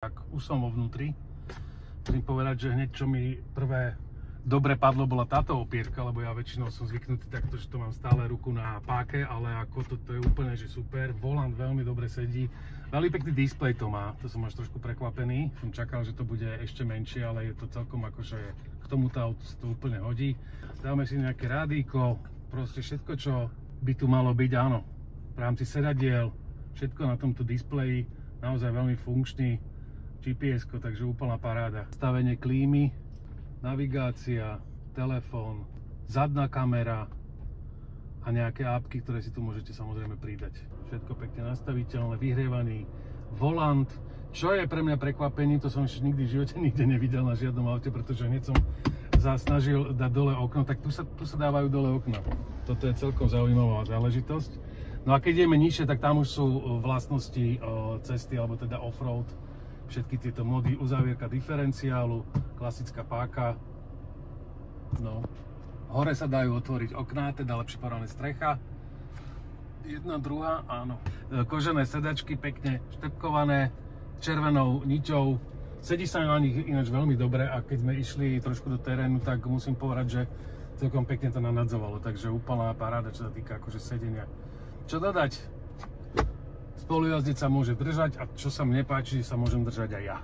Tak už som vo vnútri. Musím povedať, že hneď čo mi prvé dobre padlo bola táto opierka, lebo ja väčšinou som zvyknutý takto, že to mám stále ruku na páke, ale ako toto je úplne že super. Volant veľmi dobre sedí. Veľmi pekný displej to má, to som až trošku prekvapený. Som čakal, že to bude ešte menšie, ale je to celkom akože k tomuto autu sa to úplne hodí. Dáme si nejaké rádíko, proste všetko, čo by tu malo byť, áno. V rámci sedadiel, všetko na tomto displeji, naozaj veľmi funkčný. GPS-ko, takže úplná paráda. Stavenie klímy, navigácia, telefón, zadná kamera a nejaké appky, ktoré si tu môžete samozrejme pridať. Všetko pekne nastaviteľné, vyhrievaný volant, čo je pre mňa prekvapenie, to som ešte nikdy v živote nikde nevidel na žiadnom aute, pretože hneď som sa snažil dať dole okno, tak tu sa dávajú dole okna. Toto je celkom zaujímavá záležitosť. No a keď ideme nižšie, tak tam už sú vlastnosti cesty, alebo teda offroad. Všetky tieto mody, uzávierka diferenciálu, klasická páka. No. Hore sa dajú otvoriť okná, teda lepšie povedané strecha. Jedna, druhá, áno. Kožené sedačky, pekne štepkované, červenou niťou. Sedí sa na nich ináč veľmi dobre a keď sme išli trošku do terénu, tak musím povedať, že celkom pekne to nanadzovalo. Takže úplná paráda, čo sa týka akože sedenia. Čo dodať? Spolujazdec sa môže držať a čo sa mne páči, sa môžem držať aj ja.